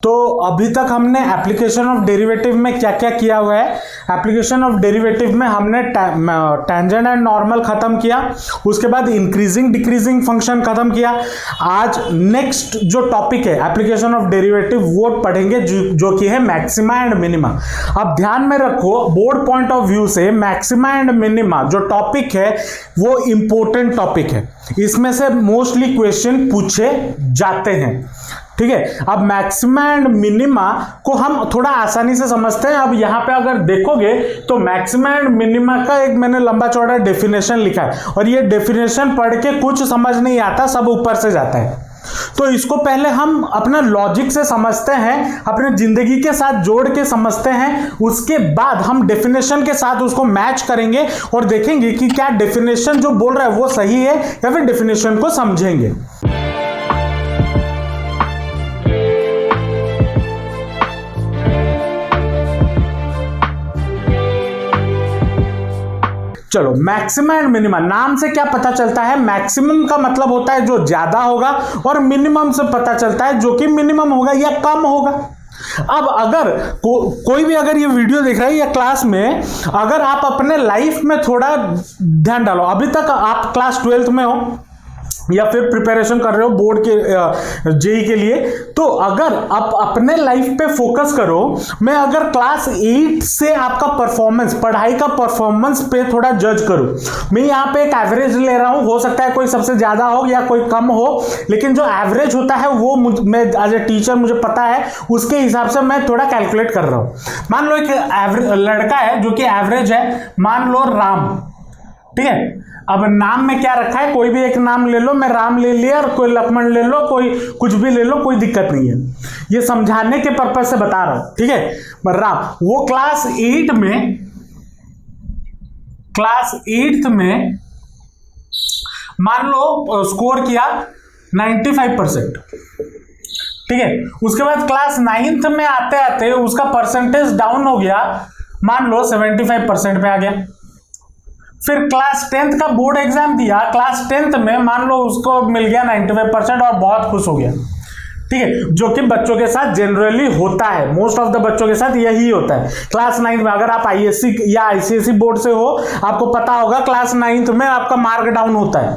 तो अभी तक हमने एप्लीकेशन ऑफ डेरिवेटिव में क्या क्या किया हुआ है। एप्लीकेशन ऑफ डेरिवेटिव में हमने टेंजेंट एंड नॉर्मल खत्म किया, उसके बाद इंक्रीजिंग डिक्रीजिंग फंक्शन खत्म किया। आज नेक्स्ट जो टॉपिक है एप्लीकेशन ऑफ डेरिवेटिव वो पढ़ेंगे जो कि है मैक्सिमा एंड मिनिमा। अब ध्यान में रखो, बोर्ड पॉइंट ऑफ व्यू से मैक्सिमा एंड मिनिमा जो टॉपिक है वो इंपॉर्टेंट टॉपिक है, इसमें से मोस्टली क्वेश्चन पूछे जाते हैं। ठीक है, अब मैक्सिमा एंड मिनिमा को हम थोड़ा आसानी से समझते हैं। अब यहां पे अगर देखोगे तो मैक्सिमा एंड मिनिमा का एक मैंने लंबा चौड़ा डेफिनेशन लिखा है और ये डेफिनेशन पढ़ के कुछ समझ नहीं आता, सब ऊपर से जाता है। तो इसको पहले हम अपना लॉजिक से समझते हैं, अपने जिंदगी के साथ जोड़ के समझते हैं, उसके बाद हम डेफिनेशन के साथ उसको मैच करेंगे और देखेंगे कि क्या डेफिनेशन जो बोल रहा है वो सही है या फिर डेफिनेशन को समझेंगे। चलो, मैक्सिमा एंड मिनिमा नाम से क्या पता चलता है? मैक्सिमम का मतलब होता है जो ज्यादा होगा और मिनिमम से पता चलता है जो कि मिनिमम होगा या कम होगा। अब अगर कोई भी अगर ये वीडियो देख रहा है या क्लास में, अगर आप अपने लाइफ में थोड़ा ध्यान डालो, अभी तक आप क्लास 12th में हो या फिर प्रिपरेशन कर रहे हो बोर्ड के जेई के लिए, तो अगर आप अपने लाइफ पे फोकस करो, मैं अगर क्लास 8 से आपका परफॉर्मेंस, पढ़ाई का परफॉर्मेंस पे थोड़ा जज करूं, मैं यहाँ पे एक एवरेज ले रहा हूं, हो सकता है कोई सबसे ज्यादा हो या कोई कम हो, लेकिन जो एवरेज होता है वो मैं एज ए टीचर मुझे पता है, उसके हिसाब से मैं थोड़ा कैलकुलेट कर रहा हूं। मान लो एक लड़का है जो कि एवरेज है, मान लो राम, ठीक है। अब नाम में क्या रखा है, कोई भी एक नाम ले लो, मैं राम ले लिया, और कोई लक्ष्मण ले लो, कोई कुछ भी ले लो, कोई दिक्कत नहीं है, ये समझाने के पर्पज से बता रहा हूं, ठीक है। राम वो क्लास 8th में मान लो स्कोर किया 95%, ठीक है। उसके बाद क्लास 9th में आते आते उसका परसेंटेज डाउन हो गया, मान लो 75% पे आ गया। फिर क्लास 10th का बोर्ड एग्जाम दिया, क्लास 10th में मान लो उसको मिल गया 95% और बहुत खुश हो गया, ठीक है, जो कि बच्चों के साथ जनरली होता है, मोस्ट ऑफ द बच्चों के साथ यही होता है। क्लास 9th में अगर आप आईएससी या आईसीएसई बोर्ड से हो, आपको पता होगा क्लास 9th में आपका मार्क डाउन होता है,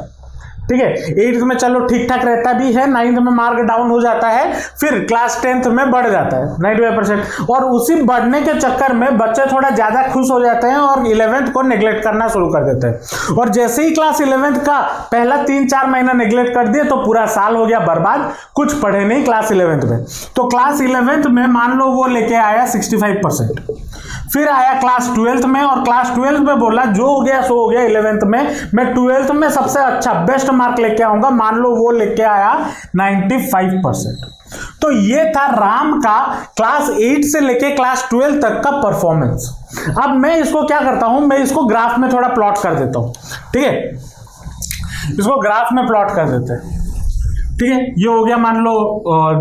ठीक है। 8th में चलो ठीक ठाक रहता भी है, 9th में मार्क डाउन हो जाता है, फिर क्लास 10th में बढ़ जाता है 95%, और उसी बढ़ने के चक्कर में बच्चे थोड़ा ज्यादा खुश हो जाते हैं और 11th को नेग्लेक्ट करना शुरू कर देते हैं। और जैसे ही क्लास 11th का पहला 3-4 महीना नेग्लेक्ट कर दिए तो पूरा साल हो गया बर्बाद, कुछ पढ़े नहीं क्लास 11th में। तो क्लास 11th में मान लो वो लेके आया 65%, फिर आया क्लास 12th में, और क्लास 12th में बोला जो हो गया सो हो गया, 11th में मैं 12th में सबसे अच्छा बेस्ट मार्क लेके आऊंगा, मान लो वो लेके आया 95%। तो ये था राम का क्लास 8 से लेके क्लास 12 तक का परफॉर्मेंस। अब मैं इसको क्या करता हूं, मैं इसको ग्राफ में थोड़ा प्लॉट कर देता हूं, ठीक है, इसको ग्राफ में प्लॉट कर देते हैं, ठीक है। ये हो गया मान लो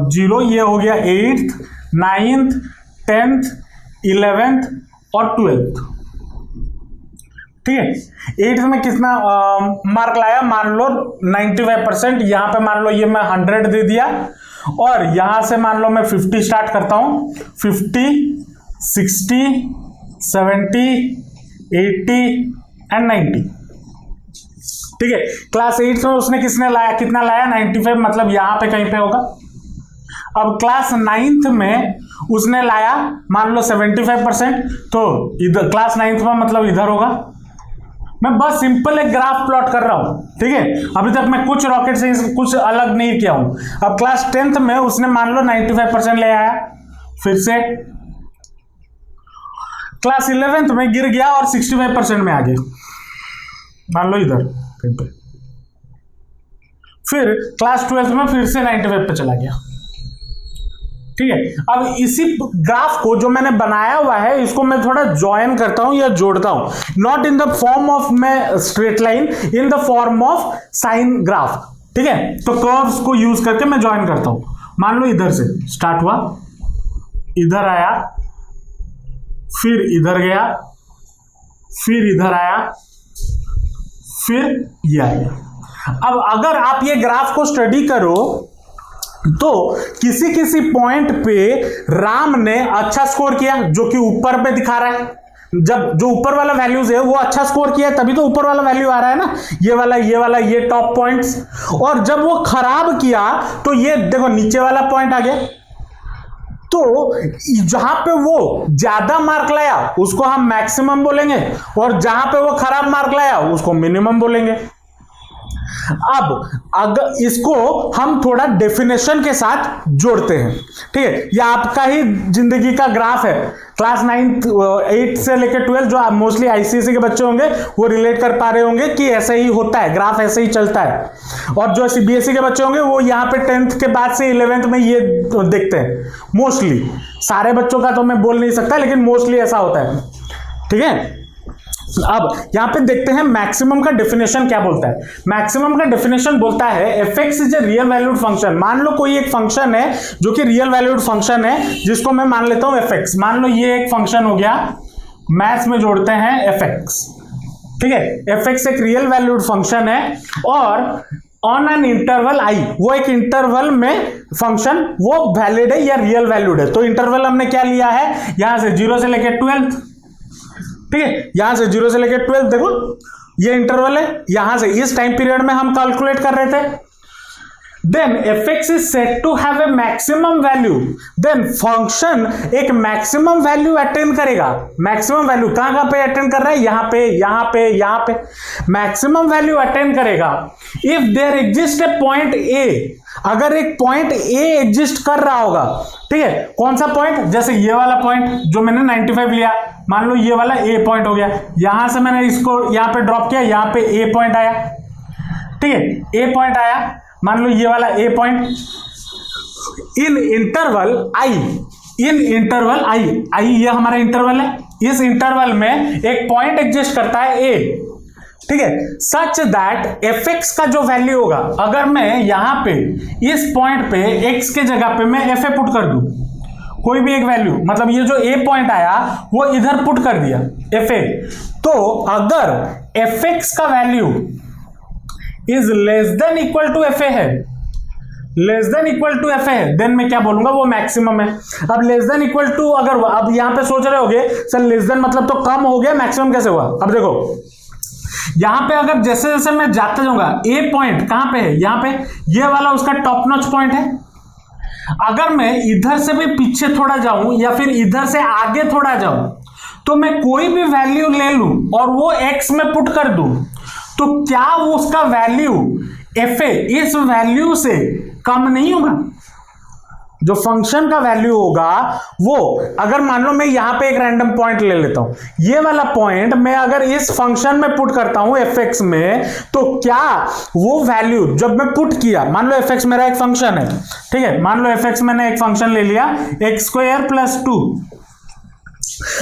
0, ये हो गया 8th, 9th, 10th, 11th और 12th, ठीक है। 8th में कितना मार्क लाया, मान लो 95%, यहां पे मान लो ये मैं 100 दे दिया, और यहां से मान लो मैं 50 स्टार्ट करता हूं, 50, 60, 70, 80 एंड 90, ठीक है। क्लास 8 में उसने किसने लाया, कितना लाया, 95, मतलब यहां पे कहीं पे होगा। अब क्लास 9th में उसने लाया मान लो 75%, तो इधर क्लास 9th में मतलब इधर होगा। मैं बस सिंपल एक ग्राफ प्लॉट कर रहा हूं, ठीक है। अभी तक मैं कुछ रॉकेट साइंस कुछ अलग नहीं किया हूं। अब क्लास 10th में उसने मान लो 95% ले आया, फिर से क्लास 11th में गिर गया और 65% में आ गया, मान लो इधर कहीं पे, फिर क्लास 12th में फिर से 95 पे चला गया, ठीक है। अब इसी ग्राफ को जो मैंने बनाया हुआ है इसको मैं थोड़ा ज्वाइन करता हूं या जोड़ता हूं, not in the form of मैं straight line, in the form of sine graph, ठीक है। तो कर्व्स को यूज करके मैं ज्वाइन करता हूं। मान लो इधर से स्टार्ट हुआ, इधर आया, फिर इधर गया, फिर इधर आया, फिर ये आया। अब अगर आप ये ग्राफ को स्टडी करो तो किसी किसी पॉइंट पे राम ने अच्छा स्कोर किया, जो कि ऊपर पे दिखा रहा है। जब जो ऊपर वाला वैल्यूज है वो अच्छा स्कोर किया तभी तो ऊपर वाला वैल्यू आ रहा है ना, ये टॉप पॉइंट्स। और जब वो खराब किया तो ये देखो नीचे वाला पॉइंट आ गया। तो जहां पे वो ज्यादा मार्क लाया उसको हम मैक्सिमम बोलेंगे, और जहां पे वो खराब मार्क लाया उसको मिनिमम बोलेंगे। अब अगर इसको हम थोड़ा डेफिनेशन के साथ जोड़ते हैं, ठीक है, यह आपका ही जिंदगी का ग्राफ है। क्लास 8 से लेकर 12 जो मोस्टली आईसीएसई के बच्चे होंगे वो रिलेट कर पा रहे होंगे कि ऐसा ही होता है, ग्राफ ऐसे ही चलता है। और जो सीबीएसई के बच्चे होंगे वो यहाँ पे 10th के बाद से 11th में ये देखते हैं मोस्टली। सारे बच्चों का तो मैं बोल नहीं सकता, लेकिन मोस्टली ऐसा होता है, ठीक है। अब यहां पे देखते हैं मैक्सिमम का डेफिनेशन क्या बोलता है। मैक्सिमम का डेफिनेशन बोलता है F X is a real valued function. मान लो कोई एक फंक्शन है जो कि रियल वैल्यूड फंक्शन है, जिसको मैं मान लेता हूं एफ एक्स। मान लो ये एक फंक्शन हो गया, मैथ्स में जोड़ते हैं एफ एक्स, ठीक है। एफ एक्स एक रियल वैल्यूड फंक्शन है और ऑन एन इंटरवल आई, वो एक इंटरवल में फंक्शन वो वैलिड है या रियल वैल्यूड है। तो इंटरवल हमने क्या लिया है, यहां से 0 से लेकर 12, ठीक है, यहां से 0 से लेकर 12, देखो ये इंटरवल है, यहां से इस टाइम पीरियड में हम कैलकुलेट कर रहे थे। Then F X is set to have a maximum value, then function एक मैक्सिमम वैल्यू अटेन करेगा। मैक्सिमम वैल्यू कहां पे अटेन कर रहा है, यहां पे, यहां पे, यहां पे मैक्सिमम वैल्यू अटेन करेगा if there exist a point A, अगर एक पॉइंट ए एग्जिस्ट कर रहा होगा, ठीक है। कौन सा पॉइंट, जैसे ये वाला पॉइंट जो मैंने 95 लिया, मान लो ये वाला ए पॉइंट हो गया, यहां से मैंने इसको यहां पे ड्रॉप किया, यहां पे ए पॉइंट आया, ठीक है, ए पॉइंट आया, मान लो ये वाला A point. In interval I, in interval I, I ये हमारा इंटरवल है, इस इंटरवल में एक पॉइंट एग्जिस्ट करता है ए, ठीक है, सच दैट एफ एक्स का जो वैल्यू होगा, अगर मैं यहां पे इस पॉइंट पे एक्स के जगह पे मैं एफ ए पुट कर दूं, कोई भी एक वैल्यू, मतलब ये जो ए पॉइंट आया वो इधर पुट कर दिया एफ ए, तो अगर एफ एक्स का value is less than equal to F A है, less than equal to F है, देन मैं क्या बोलूंगा, वो मैक्सिमम है। अब लेस देन इक्वल टू, अगर अब यहां पे सोच रहे होगे सर लेस देन मतलब तो कम हो गया, मैक्सिमम कैसे हुआ। अब देखो यहां पे अगर जैसे जैसे मैं जाता जाऊंगा, ए पॉइंट कहां पे है, यहां पे, ये वाला उसका टॉप नॉच पॉइंट है। अगर मैं इधर से भी पीछे थोड़ा जाऊं या फिर इधर से आगे थोड़ा जाऊं, तो मैं कोई भी वैल्यू ले लूं और वो एक्स में पुट कर दूं, तो क्या वो उसका वैल्यू एफ ए इस वैल्यू से कम नहीं होगा। जो फंक्शन का वैल्यू होगा वो, अगर मान लो मैं यहां पे एक रैंडम पॉइंट ले लेता हूं, ये वाला पॉइंट मैं अगर इस फंक्शन में पुट करता हूं एफ एक्स में, तो क्या वो वैल्यू जब मैं पुट किया, मान लो एफ एक्स मेरा एक फंक्शन है, ठीक है, मान लो एफ एक्स मैंने एक फंक्शन ले लिया एक्स स्क्वायर प्लस 2।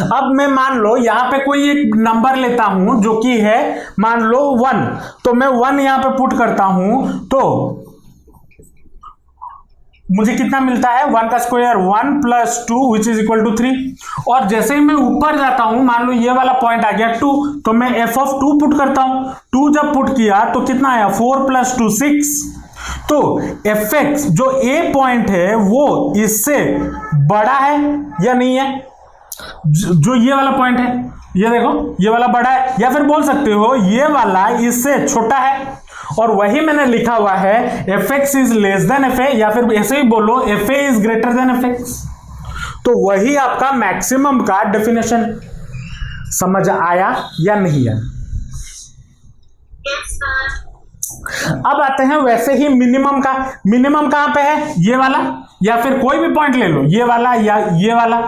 अब मैं मान लो यहां पे कोई एक नंबर लेता हूं जो कि है मान लो 1, तो मैं 1 यहां पे पुट करता हूं, तो मुझे कितना मिलता है, 1 का square 1 plus 2 which is equal to 3। और जैसे ही मैं ऊपर जाता हूं, मान लो ये वाला पॉइंट आ गया 2, तो मैं एफ ऑफ 2 पुट करता हूं। 2 जब पुट किया तो कितना आया, 4 प्लस 2 6। तो एफ एक्स जो ए पॉइंट है वो इससे बड़ा है या नहीं है, जो ये वाला पॉइंट है, ये देखो ये वाला बड़ा है, या फिर बोल सकते हो ये वाला इससे छोटा है। और वही मैंने लिखा हुआ है F X is less then F ए, या फिर ऐसे ही बोलो F A is greater than F x. तो वही आपका मैक्सिमम का डेफिनेशन। समझ आया या नहीं आया। अब आते हैं वैसे ही मिनिमम का। मिनिमम कहां पे है, ये वाला, या फिर कोई भी पॉइंट ले लो, ये वाला या ये वाला,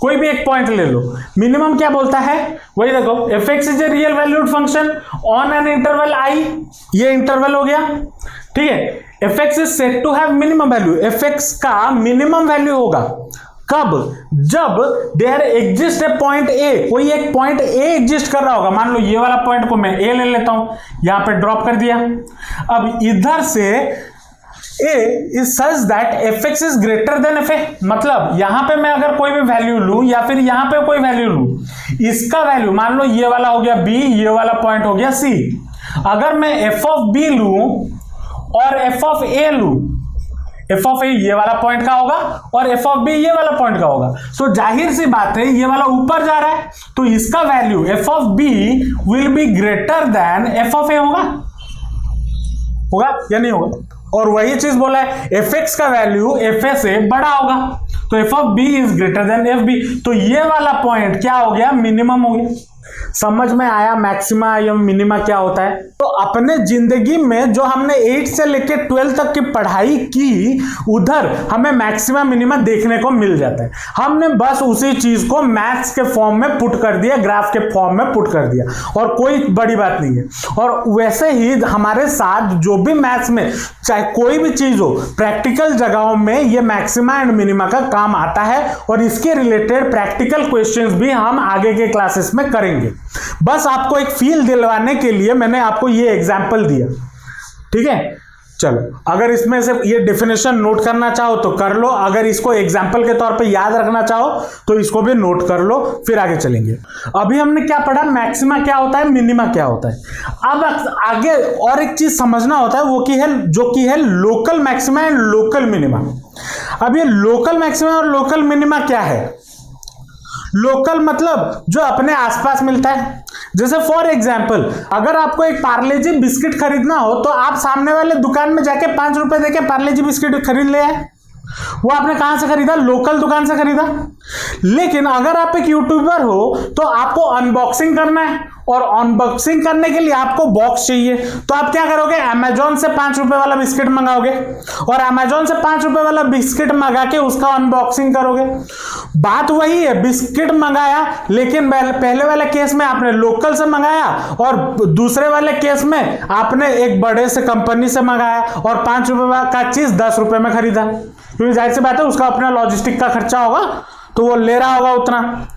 कोई भी एक पॉइंट ले लो। मिनिमम क्या बोलता है, वही देखो, F X is a real valued function on an interval I, ये इंटरवल हो गया, ठीक है। F X is set to have minimum value, F X का मिनिमम वैल्यू होगा कब, जब there exist a point A, कोई एक पॉइंट ए एग्जिस्ट कर रहा होगा। मान लो ये वाला पॉइंट को मैं ए ले लेता हूं, यहां पे ड्रॉप कर दिया। अब इधर से A is such that F X is greater than F A, मतलब यहां पे मैं अगर कोई भी वैल्यू लूं या फिर यहां पे कोई वैल्यू लूं, इसका वैल्यू मान लो ये वाला हो गया बी, ये वाला पॉइंट हो गया सी। अगर मैं एफ ऑफ बी लूं और एफ ऑफ ए लूं, एफ ऑफ ए ये वाला पॉइंट का होगा और एफ ऑफ बी ये वाला पॉइंट का होगा। सो जाहिर सी बात है ये वाला ऊपर जा रहा है तो इसका value F of B will be greater than F of A होगा या नहीं होगा। और वही चीज बोला है एफ एक्स का वैल्यू एफ ए से बड़ा होगा तो F of B is greater than F B. तो ये वाला पॉइंट क्या हो गया, मिनिमम हो गया। समझ में आया मैक्सिमा या मिनिमा क्या होता है। तो अपने जिंदगी में जो हमने 8 से लेके 12 तक की पढ़ाई की उधर हमें मैक्सिमा मिनिमा देखने को मिल जाता है। हमने बस उसी चीज को मैथ्स के फॉर्म में पुट कर दिया, ग्राफ के फॉर्म में पुट कर दिया और कोई बड़ी बात नहीं है। और वैसे ही हमारे साथ जो भी मैथ्स में चाहे कोई भी चीज हो प्रैक्टिकल जगहों में ये मैक्सिमा एंड मिनिमा का काम आता है और इसके रिलेटेड प्रैक्टिकल क्वेश्चंस भी हम आगे के क्लासेस में करेंगे। बस आपको एक फील दिलवाने के लिए मैंने आपको ये एग्जांपल दिया, ठीक है। चलो अगर इसमें से ये डेफिनेशन नोट करना चाहो तो कर लो, अगर इसको एग्जांपल के तौर पे याद रखना चाहो तो इसको भी नोट कर लो, फिर आगे चलेंगे। अभी हमने क्या पढ़ा, मैक्सिमा क्या होता है, मिनिमा क्या होता है। अब आगे और एक चीज समझना होता है वो जो कि है local maxima and local minima. अब ये लोकल मैक्सिमा और लोकल मिनिमा क्या है। लोकल मतलब जो अपने आसपास मिलता है। जैसे फॉर एग्जाम्पल अगर आपको एक पार्ले जी बिस्किट खरीदना हो तो आप सामने वाले दुकान में जाके 5 रुपए देके पार्ले जी बिस्किट खरीद ले आए। वो आपने कहां से खरीदा, लोकल दुकान से खरीदा। लेकिन अगर आप एक यूट्यूबर हो तो आपको अनबॉक्सिंग करना है और अनबॉक्सिंग करने के लिए आपको बॉक्स चाहिए तो आप क्या करोगे, अमेजोन से 5 रुपए वाला बिस्किट मंगाओगे और अमेजोन से 5 रुपए वाला बिस्किट मंगा के उसका अनबॉक्सिंग करोगे। बात वही है, बिस्किट मंगाया लेकिन पहले वाले केस में आपने लोकल से मंगाया और दूसरे वाले केस में आपने एक बड़े से कंपनी से मंगाया और 5 रुपए का चीज 10 रुपए में खरीदा, क्योंकि जाहिर सी बात है उसका अपना लॉजिस्टिक का खर्चा होगा तो वो ले रहा होगा उतना।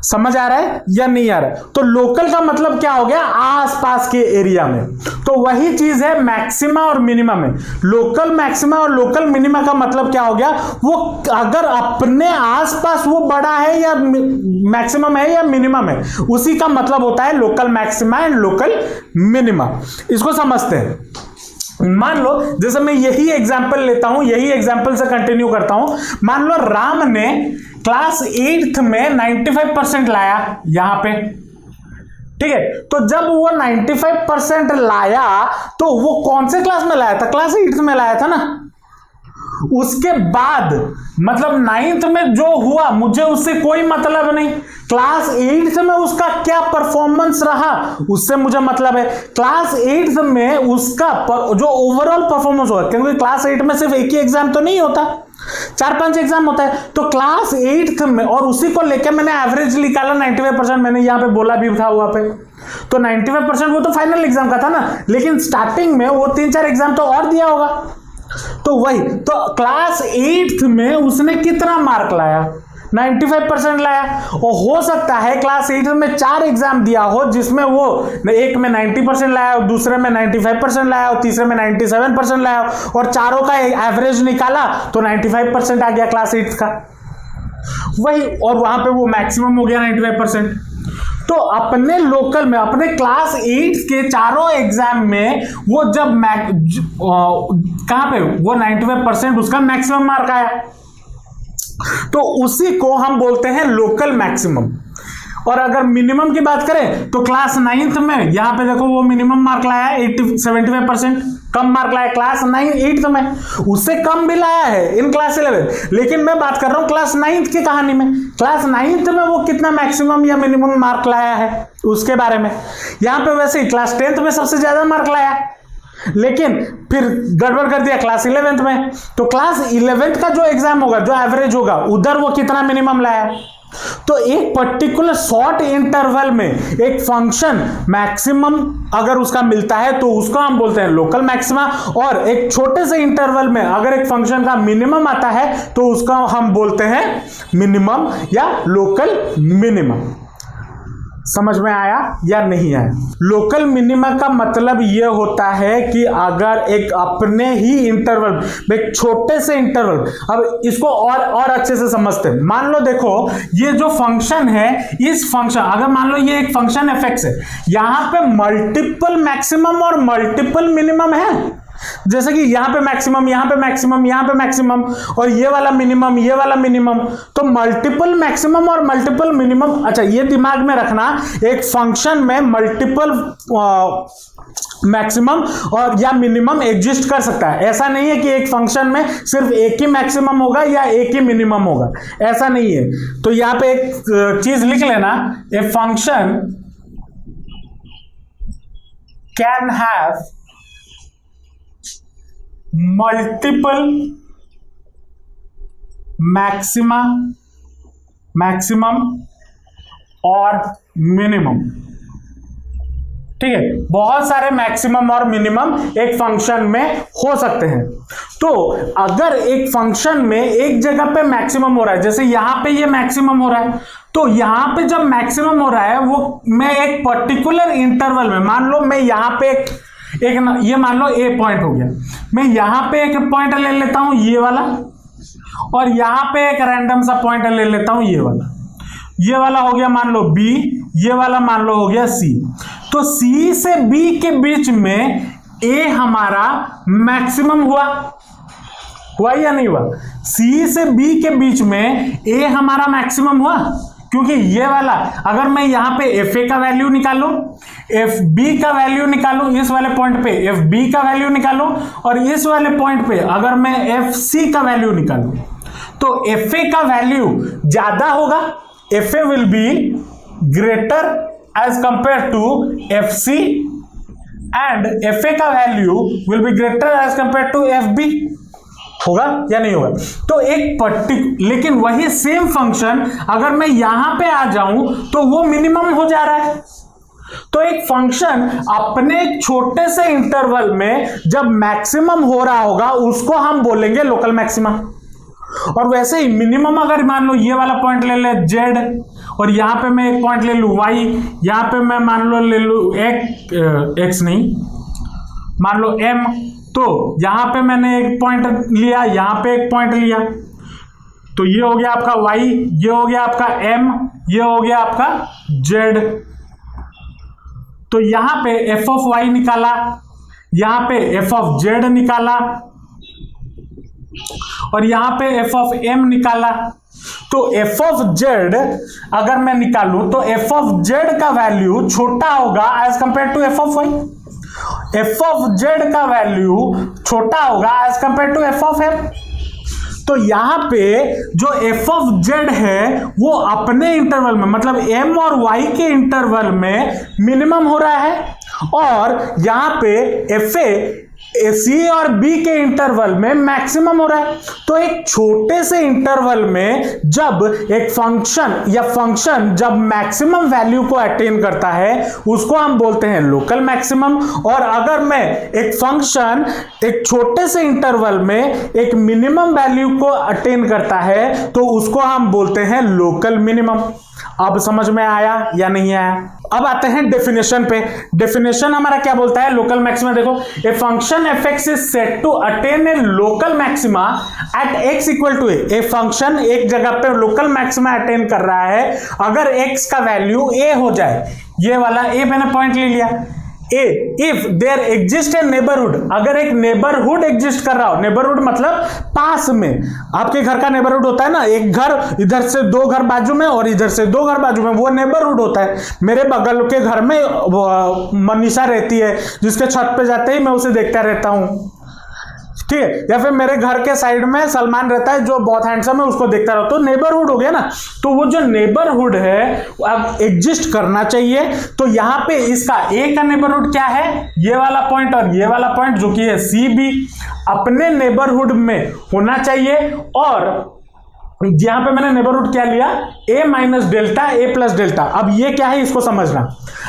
समझ आ रहा है या नहीं आ रहा है। तो लोकल का मतलब क्या हो गया, आसपास के एरिया में। तो वही चीज है मैक्सिमा और मिनिमा में। लोकल मैक्सिमा और लोकल मिनिमा का मतलब क्या हो गया, वो अगर अपने आसपास वो बड़ा है या मैक्सिमम है या मिनिमम है, उसी का मतलब होता है local maxima and local minima. इसको समझते हैं। मान लो जैसे मैं यही एग्जांपल लेता हूं, यही एग्जांपल से कंटिन्यू करता हूं। मान लो राम ने क्लास 8th में 95% लाया यहां पे, ठीक है। तो जब वो 95% लाया तो वो कौन से क्लास में लाया था, क्लास 8th में लाया था ना। उसके बाद मतलब 9th में जो हुआ मुझे उससे कोई मतलब नहीं। क्लास 8th में उसका क्या परफॉर्मेंस रहा उससे मुझे मतलब है। क्लास 8th में उसका जो ओवरऑल परफॉर्मेंस हुआ, क्योंकि क्लास 8 में सिर्फ एक ही एग्जाम तो नहीं होता, 4-5 एग्जाम होता है। तो क्लास 8th में और उसी को लेकर मैंने एवरेज निकाला 95%, मैंने यहां पे बोला भी था वहां पे। तो 95% वो तो फाइनल एग्जाम का था ना, लेकिन स्टार्टिंग में वो 3-4 एग्जाम तो और दिया होगा। तो वही तो क्लास 8th में उसने कितना मार्क लाया, 95% लाया। और हो सकता है क्लास 8 में 4 एग्जाम दिया हो जिसमें वो एक में 90% लाया और दूसरे में 95% लाया और तीसरे में 97% लाया और चारों का एवरेज निकाला तो 95% आ गया क्लास 8 का वही, और वहां पे वो मैक्सिमम हो गया 95%। तो अपने लोकल में अपने क्लास 8 के चारों एग्जाम में वो जब कहां पे वो 95% उसका मैक्सिमम मार्क आया तो उसी को हम बोलते हैं लोकल मैक्सिमम। और अगर मिनिमम की बात करें तो क्लास 9th में यहां पे देखो वो मिनिमम मार्क लाया 75%, कम मार्क लाया क्लास 8th में, उससे कम भी लाया है इन क्लास 11। लेकिन मैं बात कर रहा हूं क्लास 9th की कहानी में, क्लास 9th में वो कितना मैक्सिमम या मिनिमम मार्क लाया है उसके बारे में। यहां पे वैसे ही क्लास 10th में सबसे ज्यादा मार्क लाया लेकिन फिर गड़बड़ कर दिया क्लास 11th में। तो क्लास 11th का जो एग्जाम होगा, जो एवरेज होगा, उधर वो कितना मिनिमम लाया। तो एक पर्टिकुलर शॉर्ट इंटरवल में एक फंक्शन मैक्सिमम अगर उसका मिलता है तो उसको हम बोलते हैं लोकल मैक्सिमा, और एक छोटे से इंटरवल में अगर एक फंक्शन का मिनिमम आता है तो उसका हम बोलते हैं मिनिमम या लोकल मिनिमम। समझ में आया या नहीं आया। लोकल मिनिमा का मतलब यह होता है कि अगर एक अपने ही इंटरवल, एक छोटे से इंटरवल, अब इसको और अच्छे से समझते हैं। मान लो देखो ये जो फंक्शन है, इस फंक्शन अगर मान लो ये एक फंक्शन f(x) है, यहां पे मल्टीपल मैक्सिमम और मल्टीपल मिनिमम है। जैसे कि यहां पे मैक्सिमम, यहां पे मैक्सिमम, यहां पे मैक्सिमम, और ये वाला मिनिमम, ये वाला मिनिमम, तो मल्टीपल मैक्सिमम और मल्टीपल मिनिमम। अच्छा, ये दिमाग में रखना, एक फंक्शन में मल्टीपल मैक्सिमम और या मिनिमम एग्जिस्ट कर सकता है। ऐसा नहीं है कि एक फंक्शन में सिर्फ एक ही मैक्सिमम होगा या एक ही मिनिमम होगा, ऐसा नहीं है। तो यहां पे एक चीज लिख लेना, a function can have multiple maximum और मिनिमम। ठीक है, बहुत सारे मैक्सिमम और मिनिमम एक फंक्शन में हो सकते हैं। तो अगर एक फंक्शन में एक जगह पे मैक्सिमम हो रहा है, जैसे यहां पे ये मैक्सिमम हो रहा है, तो यहां पे जब मैक्सिमम हो रहा है वो मैं एक पर्टिकुलर इंटरवल में, मान लो मैं यहां पे एक ये मान लो ए पॉइंट हो गया, मैं यहां पे एक पॉइंट ले लेता हूं ये वाला, और यहां पे एक रैंडम सा पॉइंट ले लेता हूं ये वाला हो गया मान लो बी, ये वाला मान लो हो गया सी। तो सी से बी के बीच में ए हमारा मैक्सिमम हुआ या नहीं हुआ? सी से बी के बीच में ए हमारा मैक्सिमम हुआ, क्योंकि ये वाला अगर मैं यहां पे एफ ए का वैल्यू निकालूं, एफ बी का वैल्यू निकालूं, इस वाले पॉइंट पे एफ बी का वैल्यू निकालूं, और इस वाले पॉइंट पे अगर मैं एफ सी का वैल्यू निकालूं, तो एफ ए का वैल्यू ज्यादा होगा, F A will be greater as compare to F C, and F A का value will be greater as compare to F B. होगा या नहीं होगा? तो एक लेकिन वही सेम फंक्शन अगर मैं यहां पे आ जाऊं तो वो मिनिमम हो जा रहा है। तो एक फंक्शन अपने छोटे से इंटरवल में जब मैक्सिमम हो रहा होगा उसको हम बोलेंगे लोकल मैक्सिमा। और वैसे ही मिनिमम अगर मान लो ये वाला पॉइंट ले ले जेड, और यहां पे मैं एक पॉइंट ले लू वाई, यहां पे मैं मान लो ले लू एक्स नहीं, मान लो एम, तो यहां पे मैंने एक पॉइंट लिया, यहां पे एक पॉइंट लिया, तो ये हो गया आपका y, ये हो गया आपका m, ये हो गया आपका z। तो यहां पे f ऑफ y निकाला, यहां पे f ऑफ z निकाला, और यहां पे f ऑफ m निकाला। तो f ऑफ z अगर मैं निकालूं तो f ऑफ z का वैल्यू छोटा होगा as compare to f of y, f of z का वैल्यू छोटा होगा as compare to f of m। तो यहां पे जो f ऑफ z है वो अपने इंटरवल में, मतलब m और y के इंटरवल में मिनिमम हो रहा है, और यहां पे f सी और बी के इंटरवल में मैक्सिमम हो रहा है। तो एक छोटे से इंटरवल में जब एक फंक्शन जब मैक्सिमम वैल्यू को अटेन करता है उसको हम बोलते हैं लोकल मैक्सिमम, और अगर मैं एक फंक्शन एक छोटे से इंटरवल में एक मिनिमम वैल्यू को अटेन करता है तो उसको हम बोलते हैं लोकल मिनिमम। अब समझ में आया या नहीं आया? अब आते हैं डेफिनेशन पे। डेफिनेशन हमारा क्या बोलता है लोकल मैक्सिमा? देखो, a function F X is set to attain a local maxima at X equal to a function एक जगह पे लोकल मैक्सिमा अटेन कर रहा है अगर एक्स का वैल्यू ए हो जाए। ये वाला ए मैंने पॉइंट ले लिया, A if there exist a neighbourhood, अगर एक नेबरहुड एग्जिस्ट कर रहा हो, नेबरहुड मतलब पास में, आपके घर का नेबरहुड होता है ना, एक घर इधर से दो घर बाजू में और इधर से दो घर बाजू में, वो नेबरहुड होता है। मेरे बगल के घर में मनीषा रहती है जिसके छत पे जाते ही मैं उसे देखता रहता हूं, ठीक है, या फिर मेरे घर के साइड में सलमान रहता है जो बहुत हैंडसम है, उसको देखता रहो, तो नेबरहुड हो गया ना। तो वो जो नेबरहुड है अब एग्जिस्ट करना चाहिए। तो यहां पे इसका ए का नेबरहुड क्या है, ये वाला पॉइंट और ये वाला पॉइंट जो कि है सी बी, अपने नेबरहुड में होना चाहिए। और यहां पे मैंने नेबरहुड क्या लिया, a minus delta a plus delta. अब ये क्या है इसको समझना,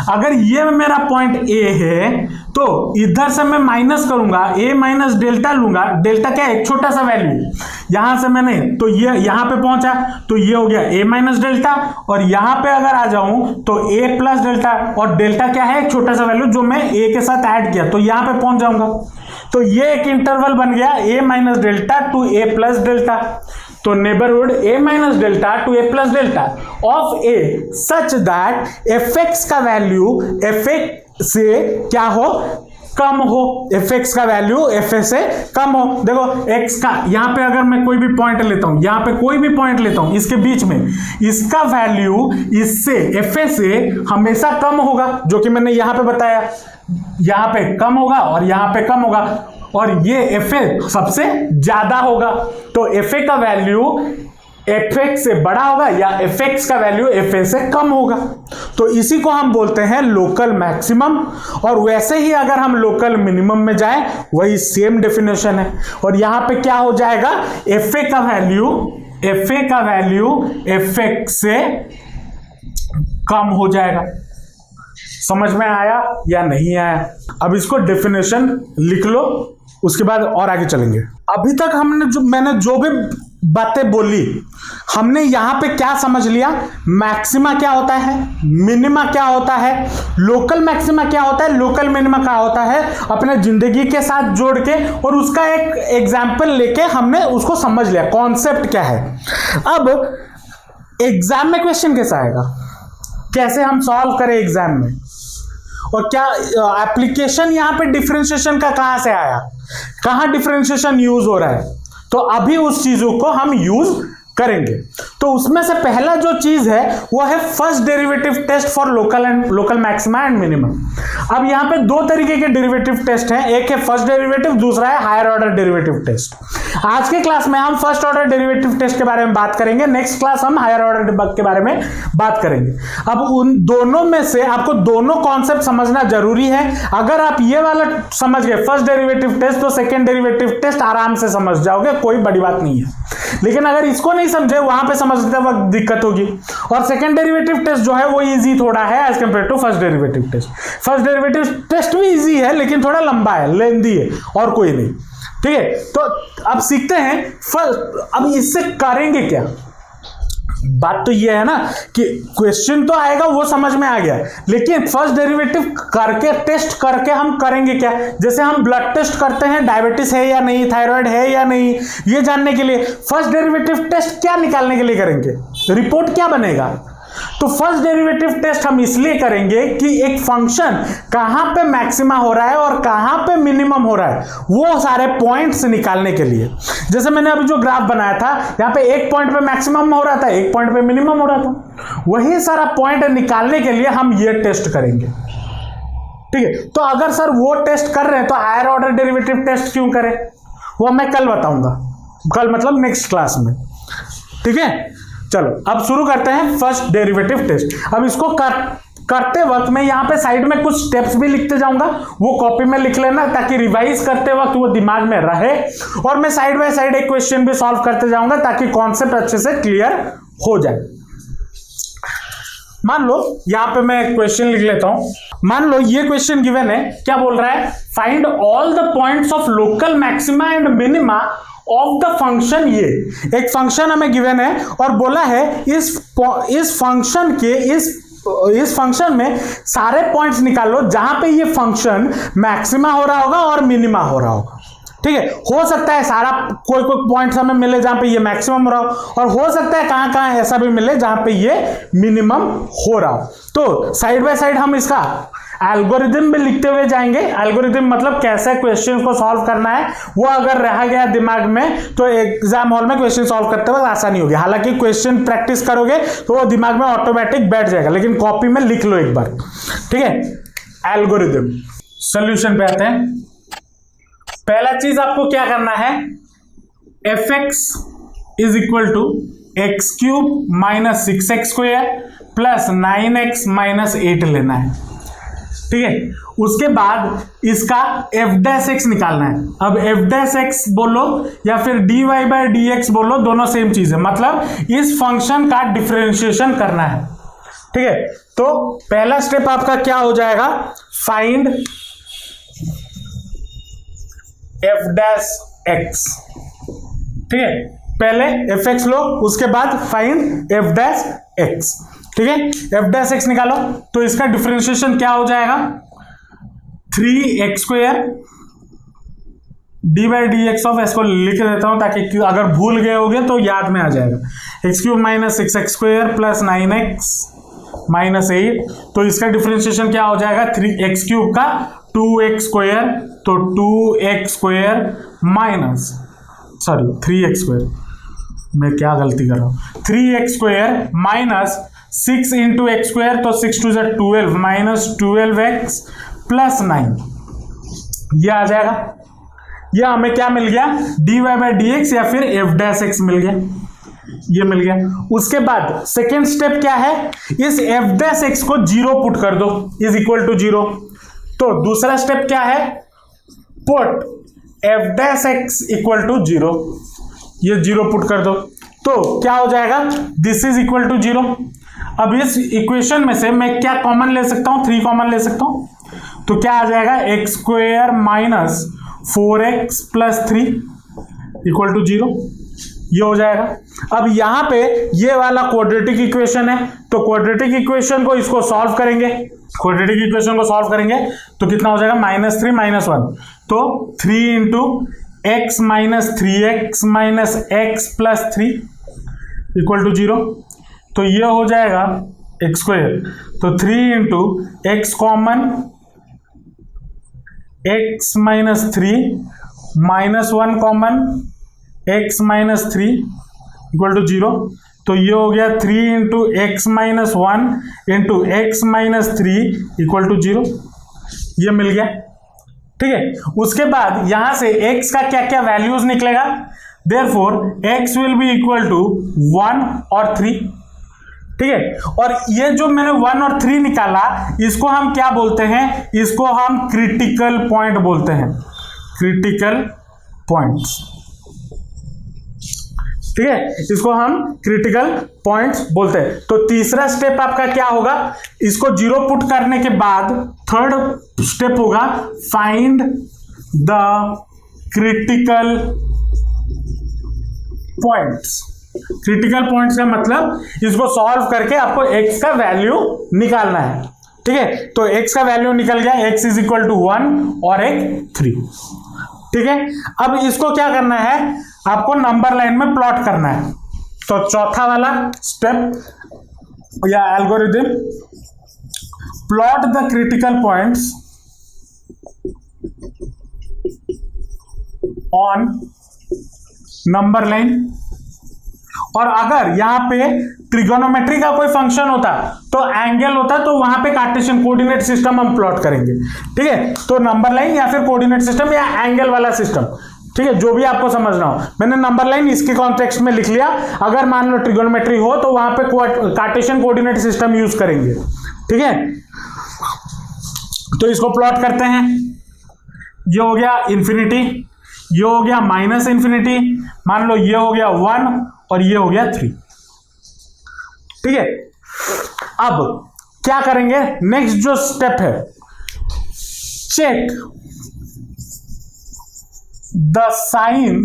अगर ये मेरा पॉइंट a है तो इधर से मैं माइनस करूंगा, a माइनस डेल्टा लूंगा, डेल्टा क्या है एक छोटा सा वैल्यू, यहां से मैंने तो ये यहां पे पहुंचा तो ये हो गया a माइनस डेल्टा, और यहां पे अगर आ जाऊं तो a प्लस डेल्टा, और डेल्टा क्या है एक छोटा सा वैल्यू जो मैं a के साथ ऐड किया, तो यहां पे पहुंच जाऊंगा। तो ये एक इंटरवल बन गया a minus delta to a plus delta. तो neighbourhood a minus delta to a plus delta of a such that F X का वैल्यू एफ एक्स से क्या हो, कम हो, एफ एक्स का वैल्यू एफ ए से कम हो। देखो एक्स का यहां पे अगर मैं कोई भी पॉइंट लेता हूं, यहां पे कोई भी पॉइंट लेता हूं इसके बीच में, इसका वैल्यू इससे एफ ए से हमेशा कम होगा, जो कि मैंने यहां पे बताया, यहां पे कम होगा और यहां पे कम होगा, और ये एफ ए सबसे ज्यादा होगा। तो एफ ए का वैल्यू एफ एक्स से बड़ा होगा या एफ एक्स का वैल्यू एफ ए से कम होगा। तो इसी को हम बोलते हैं लोकल मैक्सिमम। और वैसे ही अगर हम लोकल मिनिमम में जाएं, वही सेम डेफिनेशन है। और यहां पे क्या हो जाएगा, एफ ए का वैल्यू एफ एक्स से कम हो जाएगा। समझ में आया या नहीं आया? अब इसको डेफिनेशन लिख लो, उसके बाद और आगे चलेंगे। अभी तक मैंने जो भी बातें बोली, हमने यहां पे क्या समझ लिया, मैक्सिमा क्या होता है, मिनिमा क्या होता है, लोकल मैक्सिमा क्या होता है, लोकल मिनिमा क्या होता है, अपने जिंदगी के साथ जोड़ के और उसका एक एग्जाम्पल लेके हमने उसको समझ लिया कॉन्सेप्ट क्या है। अब एग्जाम में क्वेश्चन कैसा आएगा, कैसे हम सॉल्व करें एग्जाम में, और क्या एप्लीकेशन यहां पे डिफरेंशिएशन का कहां से आया, कहां डिफरेंशिएशन यूज हो रहा है, तो अभी उस चीजों को हम यूज करेंगे। तो उसमें से पहला जो चीज है वो है first derivative test for local maxima and minimum. अब यहां पे दो तरीके के डेरिवेटिव टेस्ट हैं, एक है फर्स्ट डेरिवेटिव, दूसरा है हायर ऑर्डर डेरिवेटिव टेस्ट। आज के क्लास में हम फर्स्ट ऑर्डर डेरिवेटिव टेस्ट के बारे में बात करेंगे, नेक्स्ट क्लास हम हायर ऑर्डर के बारे में बात करेंगे। अब उन दोनों में से आपको दोनों कॉन्सेप्ट समझना जरूरी है। अगर आप ये वाला समझ गए फर्स्ट डेरिवेटिव टेस्ट, तो सेकेंड डेरिवेटिव टेस्ट आराम से समझ जाओगे, कोई बड़ी बात नहीं है। लेकिन अगर इसको नहीं समझे, वहां पे समझते वक्त दिक्कत होगी। और सेकंड डेरिवेटिव टेस्ट जो है वो इजी थोड़ा है as compare to first derivative test. First derivative test भी इजी है लेकिन थोड़ा लंबा है, लेंदी है, और कोई नहीं। ठीक है, तो अब सीखते हैं अब इससे करेंगे क्या। बात तो ये है ना कि क्वेश्चन तो आएगा, वो समझ में आ गया, लेकिन फर्स्ट डेरिवेटिव करके टेस्ट करके हम करेंगे क्या। जैसे हम ब्लड टेस्ट करते हैं, डायबिटीज है या नहीं, थायराइड है या नहीं, ये जानने के लिए फर्स्ट डेरिवेटिव टेस्ट क्या निकालने के लिए करेंगे, रिपोर्ट क्या बनेगा। तो फर्स्ट डेरिवेटिव टेस्ट हम इसलिए करेंगे कि एक फंक्शन कहां पे मैक्सिमा हो रहा है और कहां पे मिनिमम हो रहा है, वो सारे पॉइंट्स निकालने के लिए। जैसे मैंने अभी जो ग्राफ बनाया था, यहां पे एक पॉइंट पे मैक्सिमम हो रहा था, एक पॉइंट पे मिनिमम हो रहा था, वही सारा पॉइंट निकालने के लिए हम ये टेस्ट करेंगे। ठीक है, तो अगर सर वो टेस्ट कर रहे हैं तो हायर ऑर्डर डेरिवेटिव टेस्ट क्यों करें, वो मैं कल बताऊंगा, कल मतलब नेक्स्ट क्लास में। ठीक है, चलो अब शुरू करते हैं फर्स्ट डेरिवेटिव टेस्ट। अब इसको करते वक्त मैं यहाँ पे साइड में कुछ स्टेप्स भी लिखते जाऊंगा, वो कॉपी में लिख लेना ताकि रिवाइज करते वक्त वो दिमाग में रहे। और मैं साइड बाय साइड एक क्वेश्चन भी सॉल्व करते जाऊंगा ताकि कॉन्सेप्ट अच्छे से क्लियर हो जाए। मान लो यहां पे मैं क्वेश्चन लिख लेता हूं। मान लो ये क्वेश्चन गिवन है, क्या बोल रहा है, find all the points of local maxima and minima of the function. ये एक फंक्शन हमें गिवन है और बोला है इस फंक्शन के इस फंक्शन में सारे पॉइंट्स निकाल लो जहां पे ये फंक्शन मैक्सिमा हो रहा होगा और मिनिमा हो रहा होगा। ठीक है, हो सकता है सारा कोई पॉइंट्स हमें मिले जहां पे ये मैक्सिमम हो रहा हो, और हो सकता है कहां कहां ऐसा भी मिले जहां पे ये मिनिमम हो रहा हो। तो साइड बाय साइड हम इसका एल्गोरिथम भी लिखते हुए जाएंगे। एल्गोरिथम मतलब कैसे क्वेश्चन को सॉल्व करना है, वो अगर रह गया दिमाग में तो एग्जाम हॉल में क्वेश्चन सॉल्व करते वक्त आसानी होगी। हालांकि क्वेश्चन प्रैक्टिस करोगे तो वो दिमाग में ऑटोमेटिक बैठ जाएगा, लेकिन कॉपी में लिख लो एक बार। ठीक है, एल्गोरिथम। सोल्यूशन पे आते हैं। पहला चीज आपको क्या करना है, F X is equal to X cube minus 6x square plus 9x minus 8 लेना है। ठीक है, उसके बाद इसका एफ डैश एक्स निकालना है। अब एफ डैश एक्स बोलो या फिर D Y by D X बोलो, दोनों सेम चीज है, मतलब इस फंक्शन का डिफरेंशिएशन करना है। ठीक है, तो पहला स्टेप आपका क्या हो जाएगा, फाइंड एफ डैश एक्स। ठीक है, पहले एफ एक्स लो, उसके बाद फाइंड एफ डैश एक्स। ठीक है, एफ डैश एक्स निकालो तो इसका डिफरेंशिएशन क्या हो जाएगा, 3x square D by D x of S को लिख देता हूं ताकि अगर भूल गए होगे तो याद में आ जाएगा। X cube minus 6x square plus 9x minus 8, तो इसका डिफरेंशिएशन क्या हो जाएगा, 3x क्यूब का 2x², तो 2x² माइनस 3x², मैं क्या गलती कर रहा हूं, 3x² माइनस 6 इंटू x², तो 6 2 12 माइनस 12x प्लस 9, ये आ जाएगा। ये हमें क्या मिल गया, dy/dx या फिर f' मिल गया, ये मिल गया। उसके बाद सेकेंड स्टेप क्या है, इस f' को 0 पुट कर दो, इज इक्वल टू 0। तो दूसरा स्टेप क्या है, पुट f' इक्वल टू 0, ये 0 पुट कर दो, तो क्या हो जाएगा, दिस इज इक्वल टू 0। अब इस इक्वेशन में से मैं क्या कॉमन ले सकता हूं, 3 कॉमन ले सकता हूं, तो क्या आ जाएगा, x² minus 4x plus 3 equal to 0, ये हो जाएगा। अब यहां पे ये वाला क्वाड्रेटिक इक्वेशन है, तो क्वाड्रेटिक इक्वेशन को इसको सॉल्व करेंगे, क्वाड्रेटिक इक्वेशन को सॉल्व करेंगे तो कितना हो जाएगा, -3 - 1, तो 3 into x minus 3x minus x plus 3 equal to 0, तो ये हो जाएगा x², तो 3 into x common, x minus 3 minus 1 common, x minus 3 equal to 0, तो ये हो गया 3 into x minus 1 into x minus 3 equal to 0, ये मिल गया। ठीक है, उसके बाद यहां से x का क्या क्या वैल्यूज निकलेगा, therefore x will be equal to 1 और 3। ठीक है, और ये जो मैंने 1 और 3 निकाला, इसको हम क्या बोलते हैं, इसको हम क्रिटिकल पॉइंट बोलते हैं, क्रिटिकल पॉइंट्स। ठीक है, इसको हम क्रिटिकल पॉइंट्स बोलते हैं। तो तीसरा स्टेप आपका क्या होगा, इसको 0 पुट करने के बाद थर्ड स्टेप होगा, find the critical points. Critical points का मतलब इसको सॉल्व करके आपको x का वैल्यू निकालना है। ठीक है, तो x का वैल्यू निकल गया, x इज इक्वल टू 1 और एक 3। ठीक है, अब इसको क्या करना है, आपको नंबर लाइन में प्लॉट करना है। तो चौथा वाला स्टेप या algorithm, plot the critical points on number line. और अगर यहां पे ट्रिगोनोमेट्री का कोई फंक्शन होता, तो एंगल होता, तो वहां पे कार्टेशियन कोऑर्डिनेट सिस्टम हम प्लॉट करेंगे। ठीक है, तो नंबर लाइन या फिर कोऑर्डिनेट सिस्टम या एंगल वाला सिस्टम, ठीक है, जो भी आपको समझना हो। मैंने नंबर लाइन इसके कॉन्टेक्स्ट में लिख लिया, अगर मान लो ट्रिगोनोमेट्री हो तो वहां पे कार्टेशियन कोऑर्डिनेट सिस्टम यूज करेंगे। ठीक है, तो इसको प्लॉट करते हैं, ये हो गया इंफिनिटी, ये हो गया माइनस इंफिनिटी, मान लो ये हो गया 1 और ये हो गया 3। ठीक है, अब क्या करेंगे, नेक्स्ट जो स्टेप है, check the sign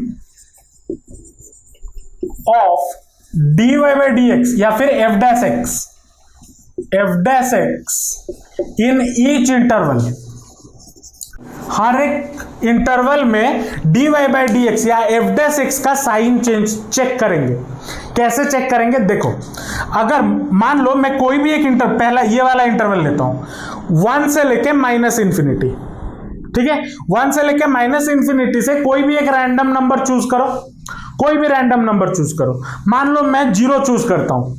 of dy/dx या फिर f' इन ईच इंटरवल। हर एक इंटरवल में dy/dx या f' का साइन चेक करेंगे। कैसे चेक करेंगे, देखो, अगर मान लो मैं कोई भी एक पहला ये वाला इंटरवल लेता हूं, 1 से लेके माइनस इंफिनिटी। ठीक है, 1 से लेके माइनस इंफिनिटी से कोई भी एक रैंडम नंबर चूज करो, कोई भी रैंडम नंबर चूज करो। मान लो मैं 0 चूज करता हूं।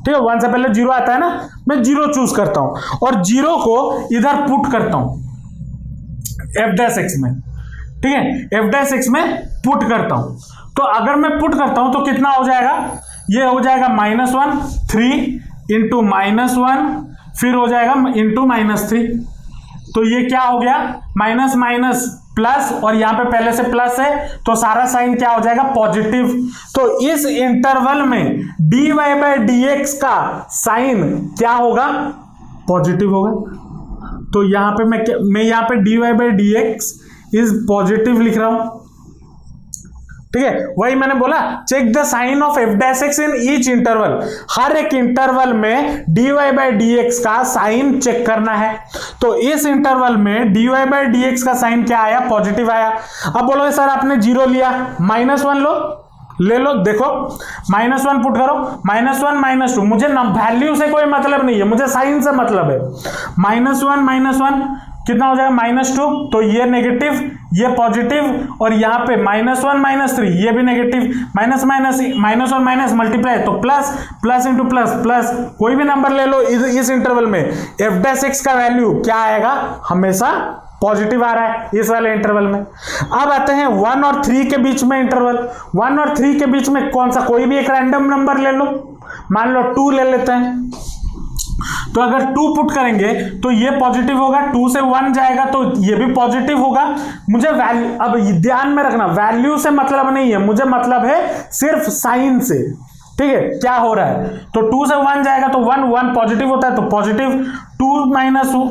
ठीक है, 1 से पहले 0 आता है ना, मैं 0 चूज करता हूं और 0 को इधर पुट करता हूं f' में। ठीक है, f' में पुट करता हूं, तो अगर मैं पुट करता हूं तो कितना हो जाएगा, ये हो जाएगा -1 3 इंटू -1 फिर हो जाएगा इंटू -3। तो ये क्या हो गया, माइनस माइनस प्लस, और यहां पे पहले से प्लस है तो सारा साइन क्या हो जाएगा, पॉजिटिव। तो इस इंटरवल में dy/dx का साइन क्या होगा, पॉजिटिव होगा। तो यहां पे मैं यहां पे dy/dx इज पॉजिटिव लिख रहा हूं। ठीक है, वही मैंने बोला, check the sign of f' in each interval. हर एक इंटरवल में dy/dx का साइन चेक करना है। तो इस इंटरवल में dy/dx का साइन क्या आया, पॉजिटिव आया। अब बोलोगे सर आपने 0 लिया, -1 लो, ले लो, देखो -1 पुट करो, -1 -2, मुझे वैल्यू से कोई मतलब नहीं है, मुझे साइन से मतलब है। -1 -1 कितना हो जाएगा -2, तो ये नेगेटिव ये पॉजिटिव, और यहाँ पे -1 -3 ये भी नेगेटिव, माइनस माइनस और माइनस मल्टीप्लाई तो plus, plus into plus plus, कोई भी नंबर ले लो इस इंटरवल में f' का वैल्यू क्या आएगा, हमेशा पॉजिटिव आ रहा है इस वाले इंटरवल में। अब आते हैं 1 और 3 के बीच में इंटरवल। 1 और 3 के बीच में कौन सा, कोई भी एक रैंडम नंबर ले लो, मान लो 2 ले लेते हैं। तो अगर 2 पुट करेंगे तो ये पॉजिटिव होगा, 2 से 1 जाएगा तो ये भी पॉजिटिव होगा। मुझे वैल्यू, अब ध्यान में रखना, वैल्यू से मतलब नहीं है, मुझे मतलब है सिर्फ साइन से, ठीक है, क्या हो रहा है। तो 2 से 1 जाएगा तो 1 पॉजिटिव होता है, तो पॉजिटिव 2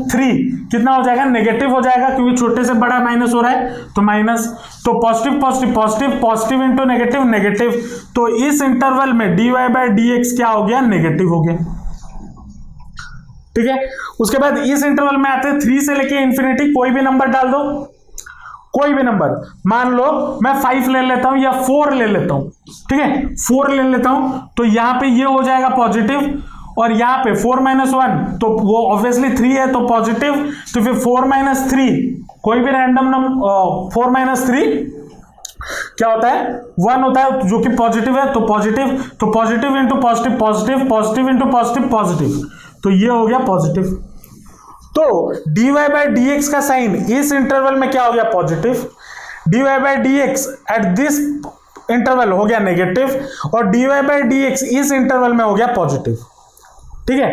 - 3 कितना हो जाएगा, नेगेटिव हो जाएगा, क्योंकि छोटे से बड़ा माइनस हो रहा है तो माइनस, तो positive positive positive positive into negative negative, तो इस इंटरवल में dy/dx क्या हो गया, नेगेटिव हो गया, ठीक है। उसके बाद इस इंटरवल में आते हैं 3 से लेके इंफिनिटी, कोई भी नंबर डाल दो, कोई भी नंबर, मान लो मैं 5 ले लेता हूं या 4 ले लेता हूं, ठीक है, 4 ले लेता हूं, तो यहां पे ये हो जाएगा पॉजिटिव, और यहां पे 4 - 1 तो वो ऑब्वियसली 3 है तो पॉजिटिव, तो फिर 4 - 3 कोई भी रैंडम नंबर, 4 - 3 क्या होता है, 1 होता है, जो कि पॉजिटिव है, तो positive into positive positive, positive into positive positive, तो ये हो गया पॉजिटिव। तो dy/dx का साइन इस इंटरवल में क्या हो गया, positive, dy/dx at this interval हो गया नेगेटिव, और dy/dx इस इंटरवल में हो गया पॉजिटिव, ठीक है।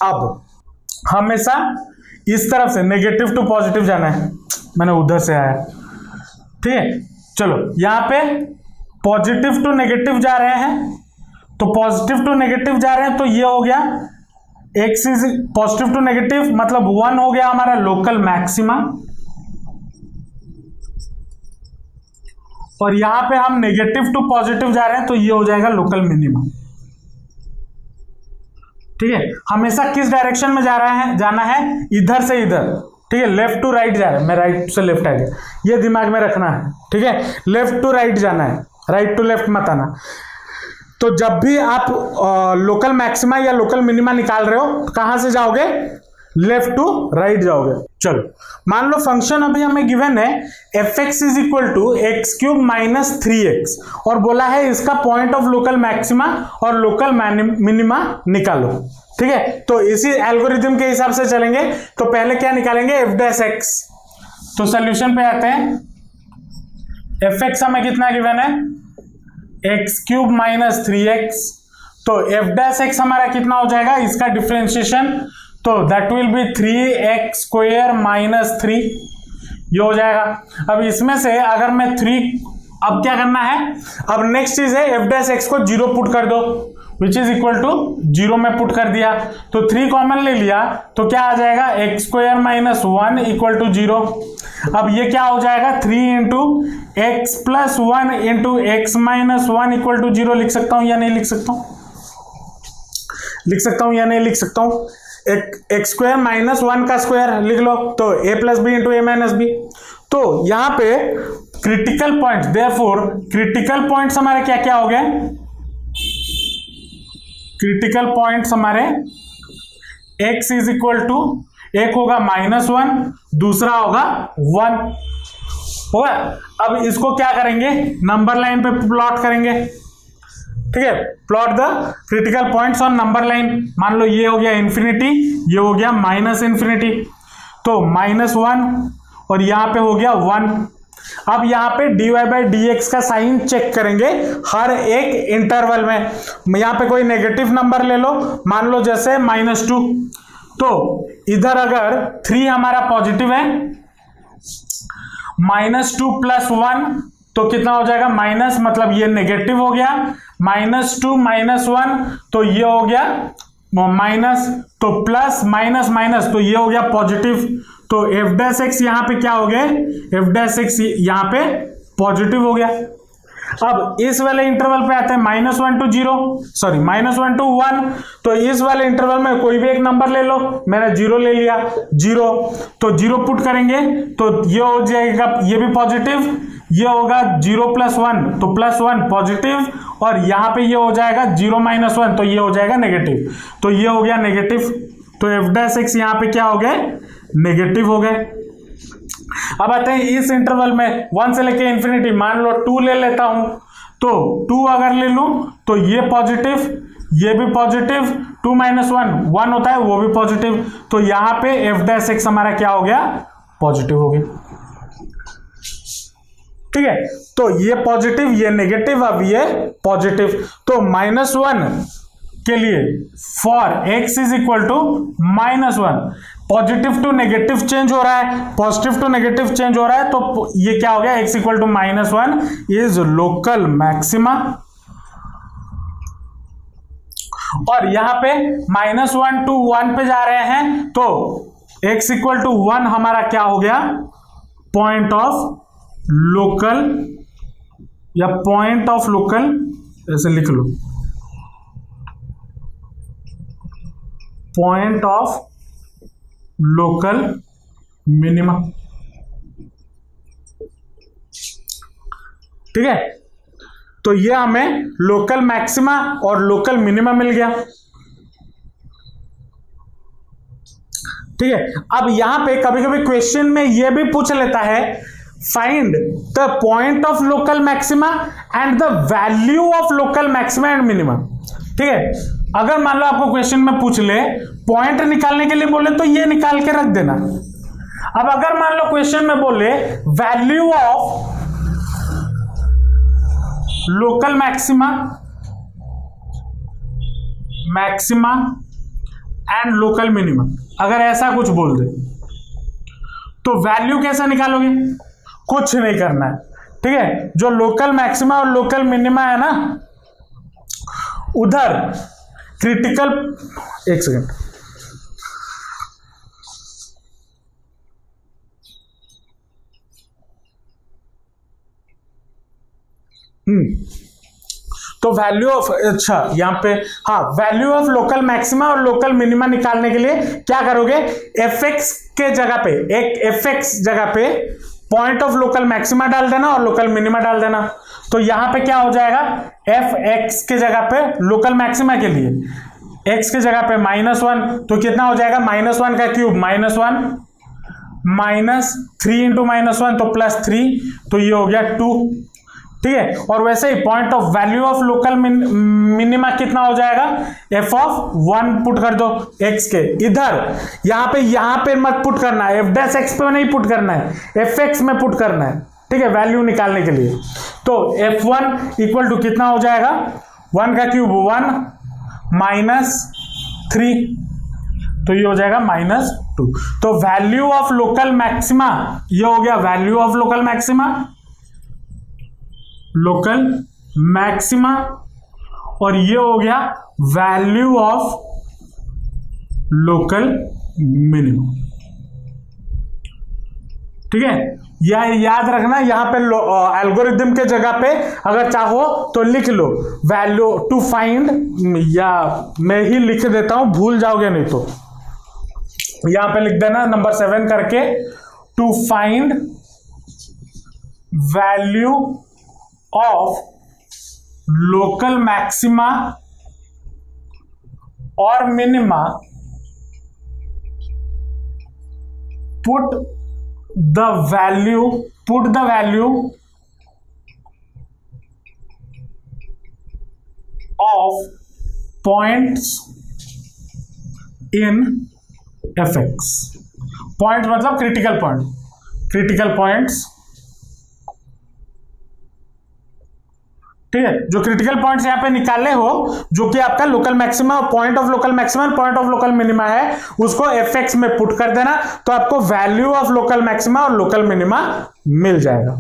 अब हमेशा इस तरफ से नेगेटिव टू पॉजिटिव जाना है, मैंने उधर से आया, ठीक है। चलो यहां पे पॉजिटिव टू नेगेटिव जा रहे हैं, तो पॉजिटिव टू नेगेटिव जा रहे हैं, तो ये हो गया x is positive to negative, मतलब 1 हो गया हमारा लोकल मैक्सिमा, और यहां पे हम नेगेटिव टू पॉजिटिव जा रहे हैं, तो ये हो जाएगा लोकल मिनिमम, ठीक है। हमेशा किस डायरेक्शन में जा रहा है, जाना है इधर से इधर, ठीक है, लेफ्ट टू राइट जा रहा है, मैं राइट से लेफ्ट आ गया, ये दिमाग में रखना है, ठीक है, लेफ्ट टू राइट जाना है, राइट टू लेफ्ट मत आना। तो जब भी आप लोकल मैक्सिमा या लोकल मिनिमा निकाल रहे हो, तो कहां से जाओगे, लेफ्ट टू राइट जाओगे। चलो मान लो फंक्शन अभी हमें गिवन है f(x = x³ - 3x), और बोला है इसका पॉइंट ऑफ लोकल मैक्सिमा और लोकल मिनिमा निकालो, ठीक है। तो इसी एल्गोरिथम के हिसाब से चलेंगे, तो पहले क्या निकालेंगे, f'(x), तो सॉल्यूशन पे आते हैं। f(x) हमें कितना गिवन है, x³ - 3x, तो f'(x) हमारा कितना हो जाएगा, इसका डिफरेंशिएशन, तो दैट विल बी 3x² - 3, ये हो जाएगा। अब इसमें से अगर मैं 3, अब क्या करना है, अब नेक्स्ट चीज है f'(x) को 0 पुट कर दो, विच इज इक्वल टू 0 में पुट कर दिया, तो 3 कॉमन ले लिया, तो क्या आ जाएगा, x² - 1 = 0। अब ये क्या हो जाएगा, 3 × x + 1 × x - 1 = 0 लिख सकता हूं या नहीं लिख सकता हूं, लिख सकता हूं या नहीं लिख सकता हूं, x² - 1 का स्क्वायर लिख लो, तो a + b × a - b। तो यहां पे critical point, therefore critical points हमारे क्या क्या हो गए, क्रिटिकल पॉइंट्स हमारे x = एक होगा -1, दूसरा होगा 1 होगा। अब इसको क्या करेंगे, नंबर लाइन पे प्लॉट करेंगे, ठीक है, plot the critical points on number line. मान लो ये हो गया इंफिनिटी, ये हो गया -∞, तो -1 और यहां पे हो गया 1। अब यहां पे dy/dx का साइन चेक करेंगे हर एक इंटरवल में। यहां पे कोई नेगेटिव नंबर ले लो, मान लो जैसे -2, तो इधर अगर 3 हमारा पॉजिटिव है, -2 + 1 तो कितना हो जाएगा, माइनस, मतलब ये नेगेटिव हो गया, -2 - 1 तो ये हो गया माइनस, तो प्लस माइनस माइनस तो ये हो गया पॉजिटिव। तो f'(x) यहां पे क्या हो गया, f'(x) यहां पे पॉजिटिव हो गया। अब इस वाले इंटरवल पे आते हैं -1 to 0, सॉरी -1 to 1, तो इस वाले इंटरवल में कोई भी एक नंबर ले लो, मैंने 0 ले लिया, 0, तो 0 पुट करेंगे तो ये हो जाएगा, ये भी पॉजिटिव, ये होगा 0 + 1 तो +1 पॉजिटिव, और यहां पे ये हो जाएगा 0 - 1 तो ये हो जाएगा नेगेटिव, तो ये हो गया नेगेटिव। तो f'(x) यहां पे क्या हो गए, नेगेटिव हो गए। अब आते हैं इस इंटरवल में 1 से लेके इंफिनिटी, मान लो 2 ले लेता हूं, तो 2 अगर ले लूं तो ये पॉजिटिव, ये भी पॉजिटिव, 2 - 1 होता है, वो भी पॉजिटिव, तो यहां पे f' हमारा क्या हो गया, पॉजिटिव हो गया। ठीक है, तो ये पॉजिटिव, ये नेगेटिव, अब ये पॉजिटिव, तो -1 के लिए for x is equal to -1, positive to negative change हो रहा है, पॉजिटिव टू नेगेटिव चेंज हो रहा है, तो ये क्या हो गया, x equal to -1 is local maxima. और यहां पे -1 to 1 पे जा रहे हैं, तो x इक्वल टू 1 हमारा क्या हो गया, पॉइंट ऑफ लोकल, या पॉइंट ऑफ लोकल ऐसे लिख लो, पॉइंट ऑफ लोकल मिनिमा। ठीक है, तो ये हमें लोकल मैक्सिमा और लोकल मिनिमा मिल गया। ठीक है, अब यहां पे कभी कभी क्वेश्चन में यह भी पूछ लेता है, find the point of local maxima and the value of local maxima and minima. ठीक है, अगर मान लो आपको क्वेश्चन में पूछ ले, पॉइंट निकालने के लिए बोले तो ये निकाल के रख देना। अब अगर मान लो क्वेश्चन में बोले value of local maxima, maxima and local minima, अगर ऐसा कुछ बोल दे तो वैल्यू कैसा निकालोगे, कुछ नहीं करना है। ठीक है, जो लोकल मैक्सिमा और लोकल मिनिमा है ना, उधर क्रिटिकल, एक सेकेंड, तो वैल्यू ऑफ, अच्छा यहां पे, हाँ, वैल्यू ऑफ लोकल मैक्सिमा और लोकल मिनिमा निकालने के लिए क्या करोगे, fx के जगह पे, एक fx जगह पे पॉइंट ऑफ लोकल मैक्सिमा डाल देना और लोकल मिनिमा डाल देना। तो यहां पे क्या हो जाएगा, fx के जगह पे लोकल मैक्सिमा के लिए x के जगह पे -1, तो कितना हो जाएगा, -1 का क्यूब -1, -3 इंटू -1 तो +3, तो ये हो गया 2। ठीक है, और वैसे ही point of value of local minima कितना हो जाएगा, f ऑफ 1 पुट कर दो x के इधर, यहां पे मत पुट करना है, f' पे नहीं पुट करना है, fx में पुट करना है। ठीक है, वैल्यू निकालने के लिए, तो f1 इक्वल टू कितना हो जाएगा, 1 का क्यूब 1 -3, तो ये हो जाएगा -2। तो वैल्यू ऑफ लोकल मैक्सिमा ये हो गया, value of local maxima, local maxima, और ये हो गया वैल्यू ऑफ लोकल मिनिमम। ठीक है, यह याद रखना, यहां पे एल्गोरिथम के जगह पे अगर चाहो तो लिख लो वैल्यू टू फाइंड, या मैं ही लिख देता हूं, भूल जाओगे नहीं तो यहां पे लिख देना नंबर 7 करके, to find value of local maxima और minima, put the value of points in fx। Point मतलब क्रिटिकल पॉइंट, क्रिटिकल पॉइंट्स। ठीक है, जो क्रिटिकल पॉइंट्स यहां पे निकाले हो, जो कि आपका local maxima, point of local maxima, point of local minima है, उसको fx में पुट कर देना, तो आपको वैल्यू ऑफ लोकल मैक्सिमा और लोकल मिनिमा मिल जाएगा।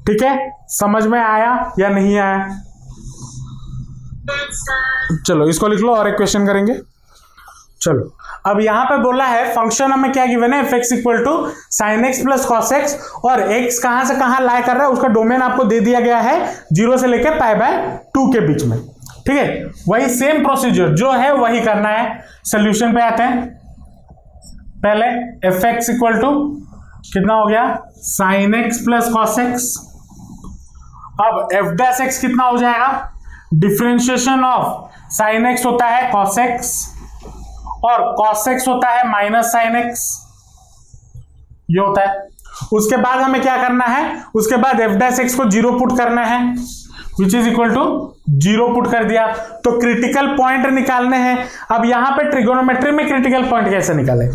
ठीक है, समझ में आया या नहीं आया? चलो इसको लिख लो और एक क्वेश्चन करेंगे। चलो, अब यहां पे बोला है फंक्शन हमें क्या गिवन है, fx equal to sin x plus cos x, और x कहां से कहां लाई कर रहा है, उसका डोमेन आपको दे दिया गया है 0 से लेकर π/2 के बीच में। ठीक है, वही सेम प्रोसीजर जो है वही करना है। सोल्यूशन पे आते हैं, पहले fx इक्वल टू कितना हो गया, sin x plus cos x। अब f' कितना हो जाएगा, डिफरेंशिएशन ऑफ sin x होता है cos x और cos x होता है माइनस sin x। ये होता है। उसके बाद हमें क्या करना है, उसके बाद एफ डैश एक्स को 0 पुट करना है, which is equal to 0 put कर दिया। तो क्रिटिकल पॉइंट निकालने हैं। अब यहां पे ट्रिगोनोमेट्री में क्रिटिकल पॉइंट कैसे निकाले?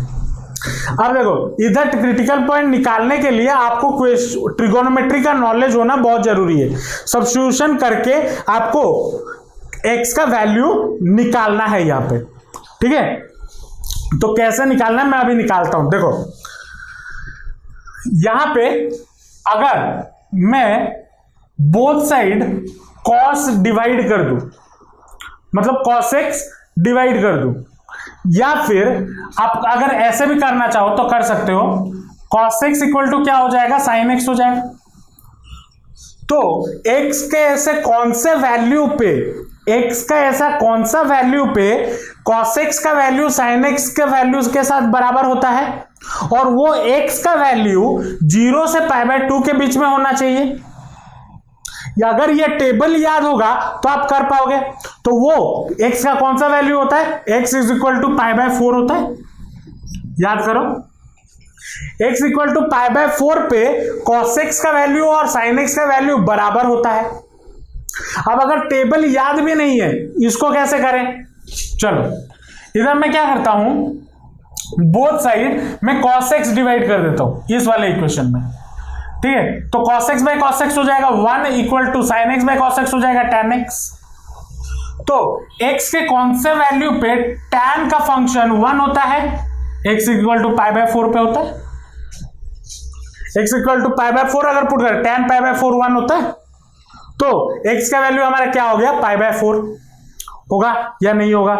अब देखो, इधर क्रिटिकल पॉइंट निकालने के लिए आपको ट्रिगोनोमेट्री का नॉलेज होना बहुत जरूरी है। सब्स्टिट्यूशन करके आपको एक्स का वैल्यू निकालना है यहां पे, ठीक है। तो कैसे निकालना है मैं अभी निकालता हूं। देखो यहां पे अगर मैं बोथ साइड कॉस डिवाइड कर दूं, मतलब कॉस एक्स डिवाइड कर दूं, या फिर आप अगर ऐसे भी करना चाहो तो कर सकते हो, कॉस एक्स इक्वल टू क्या हो जाएगा, साइन एक्स हो जाएगा। तो एक्स के ऐसे कौन से वैल्यू पे, एक्स का ऐसा कौन सा वैल्यू पे कॉस एक्स का वैल्यू साइन एक्स के वैल्यू के साथ बराबर होता है, और वो एक्स का वैल्यू 0 से π/2 के बीच में होना चाहिए। या अगर ये टेबल याद होगा तो आप कर पाओगे। तो वो x का कौन सा वैल्यू होता है, x इज इक्वल टू π/4 होता है। याद करो, x इक्वल टू π/4 पे cos x का वैल्यू और sin x का वैल्यू बराबर होता है। अब अगर टेबल याद भी नहीं है, इसको कैसे करें? चलो इधर मैं क्या करता हूं, बोथ साइड में cos x डिवाइड कर देता हूं इस वाले इक्वेशन में, ठीक है। तो cos x by cos x हो जाएगा 1 equal to sin x by cos x हो जाएगा tan x। तो x के कौन से वैल्यू पे tan का फंक्शन 1 होता है, x इक्वल टू π/4 पे होता है। x इक्वल टू π/4 अगर पुट करें, tan π/4 1 होता है। तो x का वैल्यू हमारा क्या हो गया, π/4 होगा या नहीं होगा?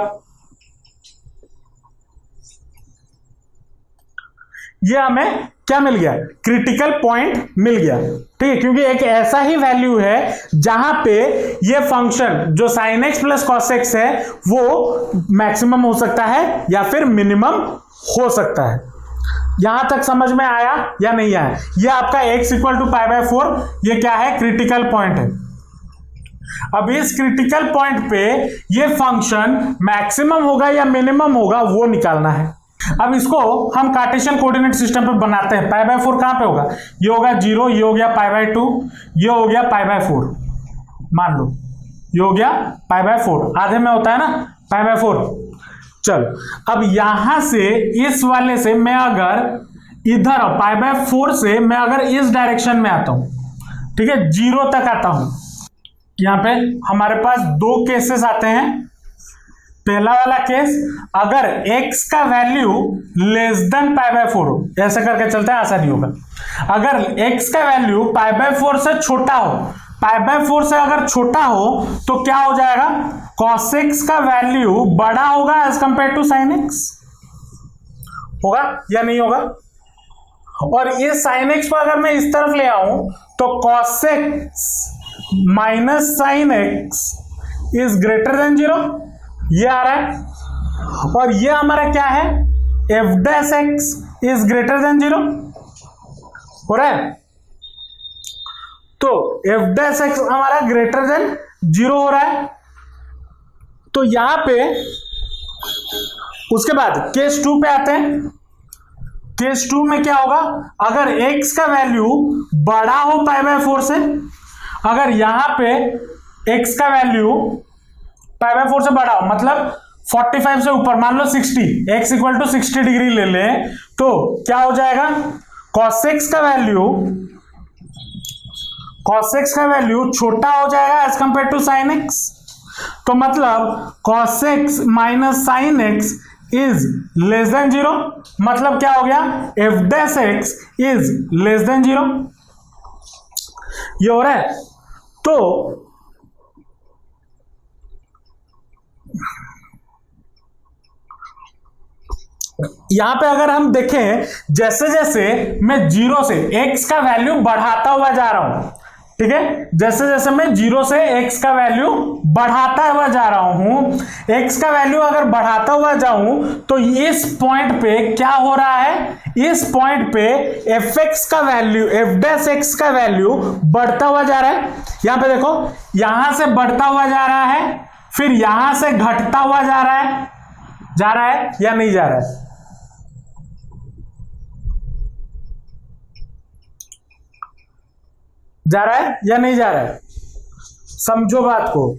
ये हमें क्या मिल गया, क्रिटिकल पॉइंट मिल गया, ठीक है। क्योंकि एक ऐसा ही वैल्यू है जहां पे ये फंक्शन जो sin x plus cos x है वो मैक्सिमम हो सकता है या फिर मिनिमम हो सकता है। यहां तक समझ में आया या नहीं आया? ये आपका x इक्वल टू π/4 ये क्या है, क्रिटिकल पॉइंट है। अब इस क्रिटिकल पॉइंट पे ये फंक्शन मैक्सिमम होगा या मिनिमम होगा वो निकालना है। अब इसको हम कार्टेशियन कोऑर्डिनेट सिस्टम पे बनाते हैं। π/4 कहां पे होगा, ये होगा 0, ये हो गया π/2, ये हो गया π/4, मान लो ये हो गया π/4, आधे में होता है ना π/4। चलो अब यहां से इस वाले से मैं अगर इधर π/4 से मैं अगर इस डायरेक्शन में आता हूं, ठीक है, 0 तक आता हूं। यहां पे हमारे पास दो केसेस आते हैं। पहला वाला केस, अगर x का वैल्यू लेस देन π/4 हो, ऐसे करके चलते हैं, आसानी होगा। अगर x का वैल्यू π/4 से छोटा हो, π/4 से अगर छोटा हो तो क्या हो जाएगा, cos x का वैल्यू बड़ा होगा as compare to sin x, होगा या नहीं होगा? और ये sin x को अगर मैं इस तरफ ले आऊं तो cos x minus sin x is greater then 0, ये आ रहा है। और ये हमारा क्या है, f dash x is greater then 0 हो रहा है। तो f डैश x हमारा ग्रेटर देन 0 हो रहा है। तो यहां पे उसके बाद केस 2 पे आते हैं। केस 2 में क्या होगा, अगर x का वैल्यू बड़ा हो π/4 से, अगर यहां पे x का वैल्यू π/4 से बड़ा हो, मतलब 45 से ऊपर, मान लो 60, x इक्वल टू 60 डिग्री ले लें, तो क्या हो जाएगा, cos x का वैल्यू छोटा हो जाएगा as compare to sin x। तो मतलब cos x minus sin x is less than 0, मतलब क्या हो गया, f dash x is less than 0, ये हो रहा है। तो यहां पे अगर हम देखें, जैसे जैसे मैं 0 से x का वैल्यू बढ़ाता हुआ जा रहा हूं, ठीक है, जैसे जैसे मैं 0 से x का वैल्यू बढ़ाता हुआ जा रहा हूं, x का वैल्यू अगर बढ़ाता हुआ जाऊं तो इस पॉइंट पे क्या हो रहा है, इस पॉइंट पे fx का वैल्यू, f डैश x का वैल्यू बढ़ता हुआ जा रहा है। यहां पे देखो, यहां से बढ़ता हुआ जा रहा है, फिर यहां से घटता हुआ जा रहा है या नहीं जा रहा है? जा रहा है या नहीं जा रहा है? समझो बात को।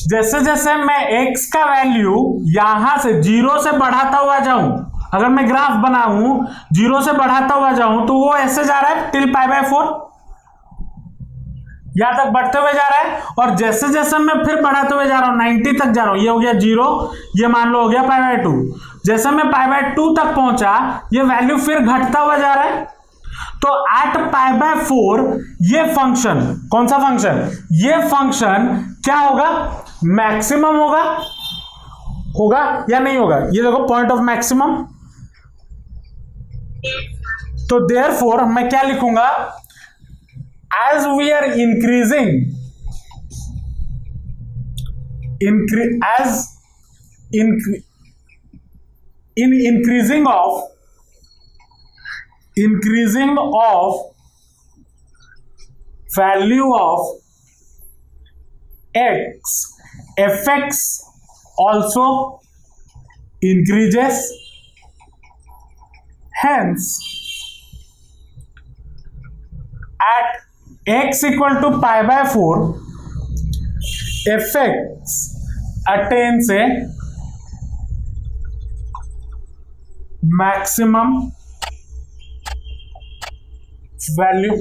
जैसे जैसे मैं x का वैल्यू यहां से 0 से बढ़ाता हुआ जाऊं, अगर मैं ग्राफ बनाऊं 0 से बढ़ाता हुआ जाऊं तो वो ऐसे जा रहा है टिल π/4, यहां तक बढ़ते हुए जा रहा है। और जैसे जैसे मैं फिर बढ़ाते हुए जा रहा हूं 90 तक जा रहा हूं, ये हो गया 0, ये मान लो हो गया π/2। जैसे मैं π/2 तक पहुंचा ये वैल्यू फिर घटता हुआ जा रहा है। तो एट π/4 ये फंक्शन, कौन सा फंक्शन? ये फंक्शन क्या होगा? मैक्सिमम होगा या नहीं होगा? ये देखो पॉइंट ऑफ मैक्सिमम। तो देयरफॉर मैं क्या लिखूंगा? As we are increasing of value of x, fx also increases, hence at x equal to π/4 fx attains a maximum value.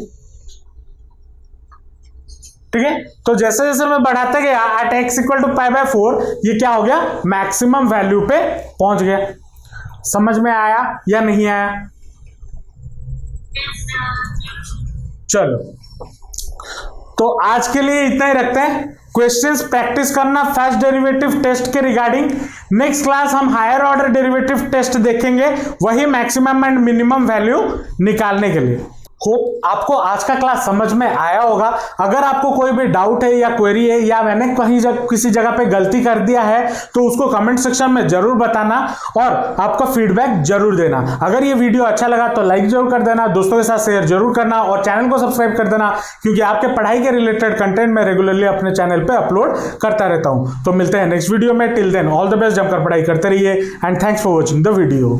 ठीक है, तो जैसे जैसे मैं बढ़ाते गया एट x इक्वल टू π/4 ये क्या हो गया? मैक्सिमम वैल्यू पे पहुंच गया। समझ में आया या नहीं आया? चलो, तो आज के लिए इतना ही रखते हैं। क्वेश्चंस प्रैक्टिस करना फर्स्ट डेरिवेटिव टेस्ट के रिगार्डिंग। नेक्स्ट क्लास हम हायर ऑर्डर डेरिवेटिव टेस्ट देखेंगे, वही मैक्सिमम एंड मिनिमम वैल्यू निकालने के लिए। होप आपको आज का क्लास समझ में आया होगा। अगर आपको कोई भी डाउट है या क्वेरी है या मैंने कहीं किसी जगह पे गलती कर दिया है तो उसको कमेंट सेक्शन में जरूर बताना और आपका फीडबैक जरूर देना। अगर ये वीडियो अच्छा लगा तो लाइक जरूर कर देना, दोस्तों के साथ शेयर जरूर करना और चैनल को सब्सक्राइब कर देना, क्योंकि आपके पढ़ाई के रिलेटेड कंटेंट मैं रेगुलरली अपने चैनल पर अपलोड करता रहता हूं। तो मिलते हैं नेक्स्ट वीडियो में। Till then all the best, जमकर पढ़ाई करते रहिए and thanks for watching the video.